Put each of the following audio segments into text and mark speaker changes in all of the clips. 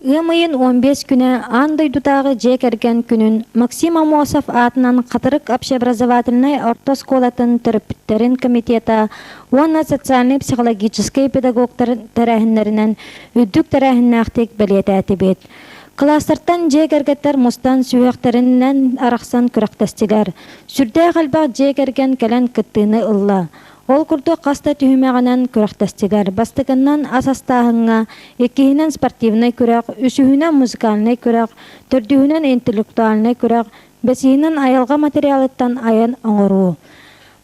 Speaker 1: Ымайын 15 күнә андай дутағы жек әрген күнін Максим Амосов атынан Қатырық общеобразовательный ортосколатын терапевттерин комитета, онна социальный-психологический педагогтар тәрәхінлерінен үддік тәрәхіннәқтек білеті әтібет. Кластартан жек әргеттер мұстан сүйіқтерінен арақсан күрәқтестілер. Сүрді қалбақ жек әрген кәлін күттіні ұлла. Ол күрді қаста түйімеғанан күрәқтестілер. Бастығынан асастағыңа, еккейінен спортивный күрәқ, үшіғінен музыкальный күрәқ, түрдігінен интеллектуальный күрәқ, бәсейінен айалға материалыттан аян оңыру.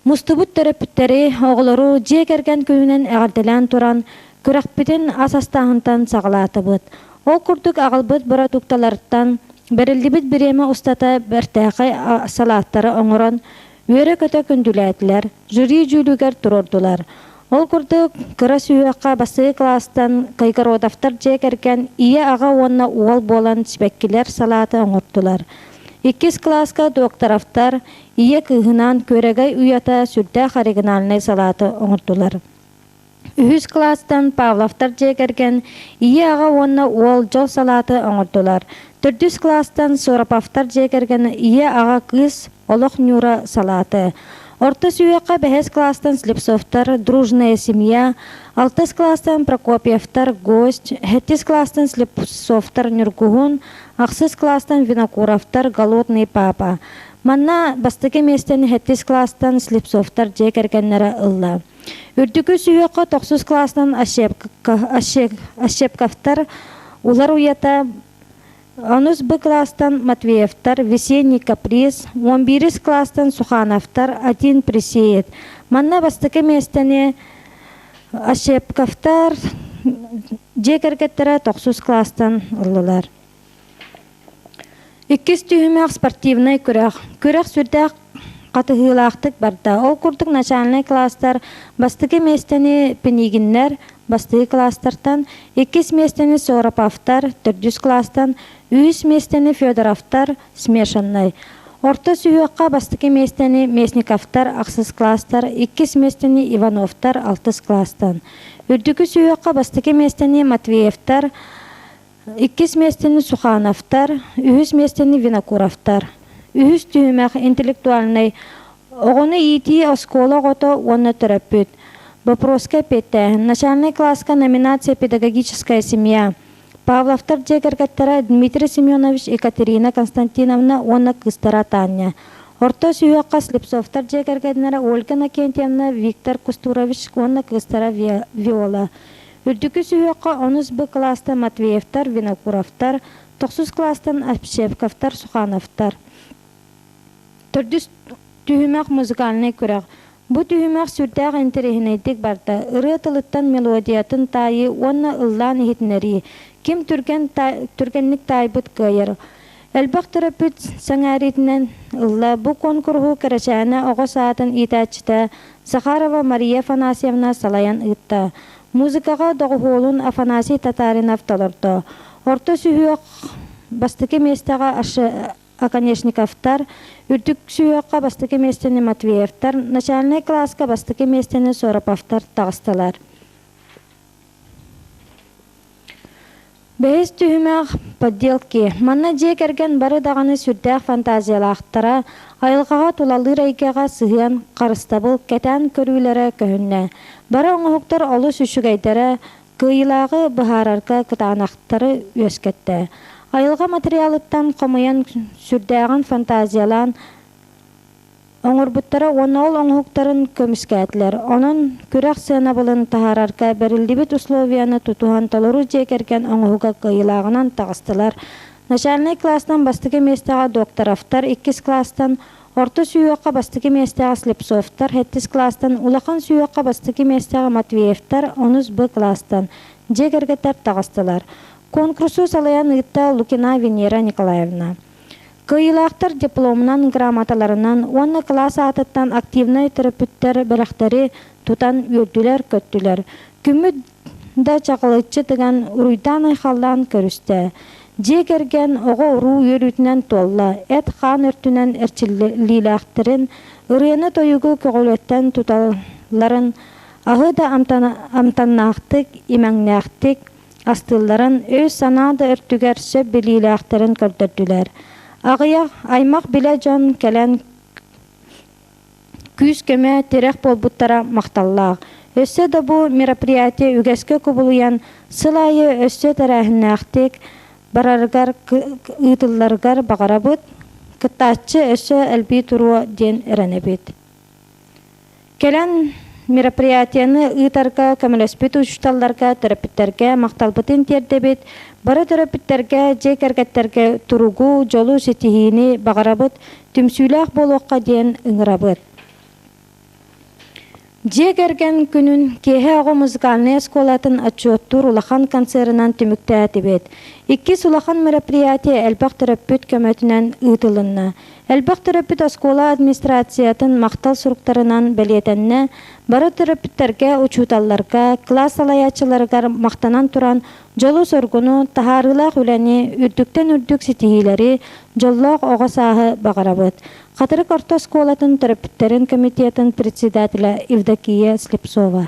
Speaker 1: Мұстыбыт терапевттері оғылыру жек әрген күйінен әғарділән тұран, күрәқпетін асастағынтан сағылаты бұд. Ол күрдік ағылбыт бұра тұқталарыттан, бәрілдібіт біремі ұстата бәртәқай салаттары оңыран, Өре көтө күндүләтілер, жюри жүлігер тұрордылар. Ол күрді кыра сүйеққа басы кластан кайгародавтар жек әрген ие аға онна уол болан сібәккілер салаты оңырдылар. 2 класска докторавтар ие кығынан көрегай уята сүрді харигиналны салаты оңырдылар. 3 класстан Павловтар жек әрген ие аға онна уол жол салаты оңырдылар. 4 класстан Сорапавтар жек әрген ие аға кыз Олох Нюра салаты. Орта сүйеққа 5 класстан Слепцовтар дружная семья, 6 класстан Прокопьевтар гость, 7 класстан Слепцовтар Нюргугун, 6 класстан Винокуровтар голодный папа. Манна бастыки местен 7 класстан Слепцовтар жек әргеннері ылла. Үрдікі сүйеққа 9 класстан Ащепковтар улар уята. Онус Б класстан Матвеевтар, весенний каприз, 11 класстан Сухановтар, 1 присеет. Манна бастыки местене Ащепковтар жек әргеттері 9 класстан ұлылар. 2 түйімек спортивный күрәқ. Күрәқ сүрдәқ қатығылақтық барда. Ол күрдік начальный класстар бастыки местене пенигиннер, бастыки класстартан, 2 местене Сорапавтар, 4 класстан, 3 местене Федоровтар, смешанный. Орта сүйеққа бастыки местене Месниковтар, 6 класстар, 2 местене Ивановтар, 6 класстан. Үрдікі сүйеққа бастыки местене Матвеевтар, 2 местене Сухановтар, 3 местене Винокуровтар. 3 түйімәқ интеллектуальный. Оғыны ити оскола ғото оны терапевт. Вопроска 5. Начальный класска номинация «Педагогическая семья». Павловтар жек әргеттері Дмитрий Семенович и Екатерина Константиновна оны кыстара Таня. Орта сүйеққа Слепцовтар жек әргеттері Ольга Накентьевна, Виктор Кустурович оны кыстара Виола. Үрдікі сүйеққа 10 Б класста Матвеевтар, Винокуровтар, 9 класстан Ащепковтар, Сухановтар. 4 түйімәқ музыкальный күрәқ. Бұ түйімәқ сүрдәқ интерехінейдік барда. Үрі тылыттан мелодиятын тайы, онна ыллан ехетінері. Кем түргенлік тайбыт көйір. Әлбақ терапевт саңаритінен ылла бұ конкурғу кәрәшәні оғы саатын итәчті Захарова Мария Афанасьевна салаян ытта. Музыкаға доғуолун Афанасий Татаринов толырды. Орта сүйіқ бастыки местаға Аконечниковтар, үрдік сүйеққа бастыки местені Матвеевтар, начальный класска бастыки местені Сораповтар тағыстылар. 5 түйімәқ подделки. Манна жек әрген бары дағаны сүрдәқ фантазиялақтара, айылғаға тулалы райкаға сығын қарыстабыл кәтән көрілері көхінне. Бары оңғықтар олы сүшігайдары, күйілағы бұхарарқа кытанақтары өскетті. Айылға материалыттан қомыян сүрдәғын фантазиялан оңырбыттары оны ол оңғықтарын көміскәтілер. Оның күрәқ сенабылын тахарарка бәрілдібіт условияны тұтуған толыру жек әрген оңғыға күйілағынан тағыстылар. Начальный класстан бастыки местаға докторавтар, 2 класстан, орта сүйеққа бастыки местаға Слепцовтар, 7 класстан, улақан сүйеққа бастыки местаға Матвеевтар, 10 Б класстан, жек әргеттер тағыстылар. Конкурсу салаян ытта Лукина Венера Николаевна. Кыйлақтар дипломынан грамоталарынан, оны класс атыттан активный терапевттер бірақтары тұтан өрділер көттілер. Күмі да чақылытчы тыған ұруйдан айқалдан көрісті. Жек әрген оғы ұру өрітінен толла, әт қан өртінен әрчіліліліқтірін, ұрыны тойығы көғілеттен тұталарын, ағы да амтаннақтық, имәңнәқтік, астылларын өз санаада өртүгер сөп билилээхтерин көрдөттүлөр. Агыя аймак биле жон келен күз көмө терек болбуттара макталлаах. Өссө да бу мероприятие үгеске кубулуян сылайы өссө тарахыннаахтык бараргар ытылларгар багарабыт, кыттааччы өссө элби туру ден эренебит. Келен мероприятияны ытарга көмөлөспүт учталларга терапевттерге макталбытын тердебит, бары терапевттерге жекергеттерге туругу жолу сетихини багарабыт, түмсүлээх болуокка ден ыңырабыт. Жекерген күнүн кеhe ого музыкальный сколатын отчеттур улахан концертынан түмүктәтибет. Икки сулахан мероприятие элбак терапевт көмөтүнөн ытылынна. Элбак терапевт скола администрациятын мактал суруктарынан белетенне, бары терапевттерге учуталларга, класс алаячыларга мактанан туран жолу соргуну тахарылак үлени үрдүктен үрдүк ситихилери жоллоок ого саахы багарабыт. Катырык орто сколатын терапевттерин комитетин председателя Евдокия Слепцова.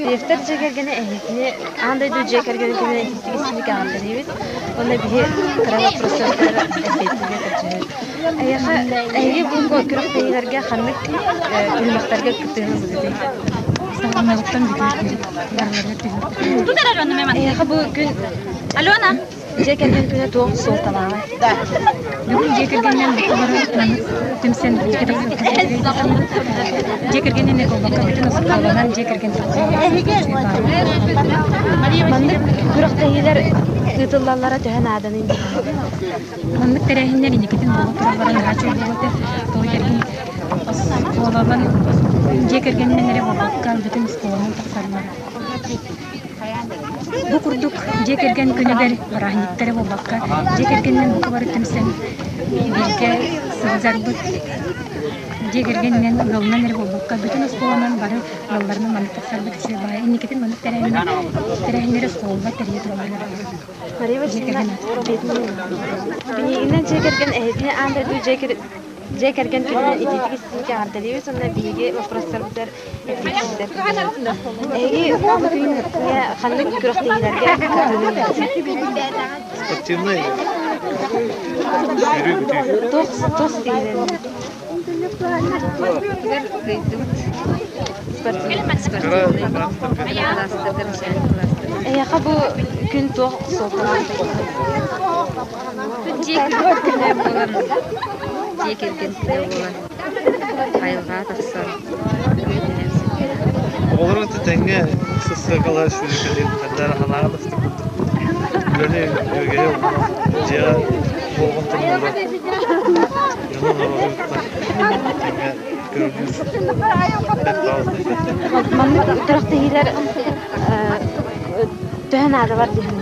Speaker 2: Defter çekergene ehliyetini, andaydı çekergene ehliyetini kaldırıyoruz. Ona bir krava prosesleri ehliyetini kaçırıyoruz. Eğer bu kırık değillerge kanlık ülmaklarga kıtığını buluyor. Sağlamlıktan bu gün Alona Cekergen güne doğum sol tamamen. Bugün Cekergen'den bir kamerayı tümsen Cekergen'in ne oldu? Bütün sıkıntılardan Cekergen Mandık kurak değiller ıtıllarlara tühen adanın. Mandık terehinler indiketin bu kuralların rahatsız ediyorlar. Doğukergen oğlanlar Cekergen'in nereye bakar bütün sıkıntılarını tasarlar. bu kurduk cekergen günüber rahmetleri bu bakka cekergenden bu kabarı temsen birge sığzarbı cekergenden yolundan eri bu bakka bütün oskolanan barı yollarını manıkta sarbı kişi bayi indiketin manık terehinleri skolba teriye turmalar
Speaker 1: Mariya
Speaker 2: cekergen
Speaker 1: beni inden cekergen ehdi anda du cekergen günü iditik isinki ardalıyor sonra bilgi vaproslar bizer etikler. Bugün ya kanlık güreştekilerge
Speaker 3: Спортивный. Yürü gidiyor.
Speaker 1: Dost değiller. Ya bu gün doğ soğuk.
Speaker 3: Olur da tenge sıskakalar şu yukarı kadar hanağa bastı. Böyle yürüye ciğer boğum tanımlar. Yanına olur da tenge görünüyor.
Speaker 1: Manlık güreştekiler döhen adı var diyenler.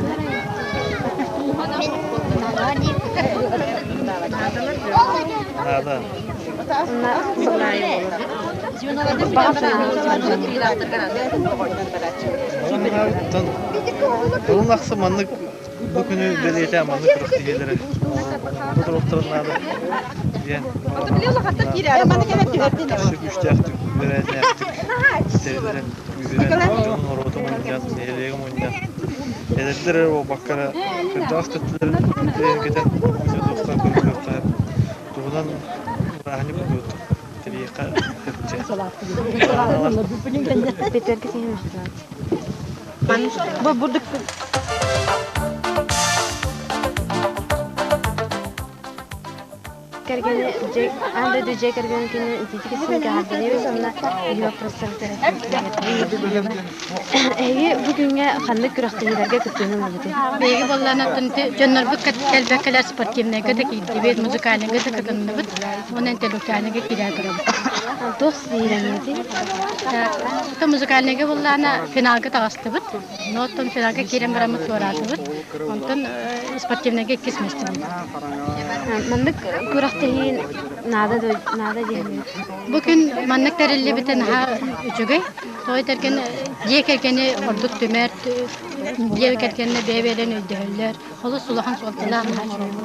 Speaker 3: Nada. Onun aksamanlık bu günü belirten manlık kırıklıları. Bu taraftarlar diyen. Şu güçte yaptık, vereceğim yaptık. Serilerin güzelen canın orada oynayacağız, seyirliğim oynayacağız. Edetler o bakkara, kırda aktıkları giden güzel dostlar görüyorlar. Doğudan rahani buluyordu. Teriyaka yapacağız.
Speaker 1: Beter ki senin mahzat. Bu buradaki kergene anda du cekergen günü iditik isinki ardalıyor sonra bilgi vaproslar bizer bugünge kanlık güreştekilerge kütüğünün oldu.
Speaker 2: Begi bollanatın jönner bu kelbekler sportivnege de gitti. Bir müzikalnege de kadınlı bu. Onun entelektüelnege girer durum.
Speaker 1: Dost değilemedi.
Speaker 2: Ta müzikalnege bollana finalga tağastı bu. Notun finalga giren biramız boratı bu. Ondan sportivnege kesmesti bu.
Speaker 1: Manlık güreştekin nada diyemiyor.
Speaker 2: Bugün manlık terilli biten ha üçüge. Toy derken cekergeni orduk tümer cekergeni bebelen öldüler. Holu sulahan soltalar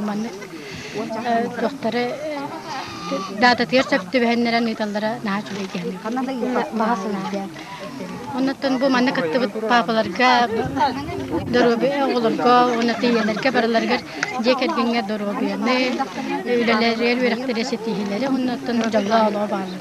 Speaker 2: manlık. Doktora dağda tiyarsak tübehenlere neytallara naçur ediyor.
Speaker 1: Bahasına diye.
Speaker 2: Ondan bu manlık atıbıt papalarga dorobi olurga ona tiyelerge baralarga cekergenge dorobi ne öyleler el verektere setihileri ondan jalla ala barlı.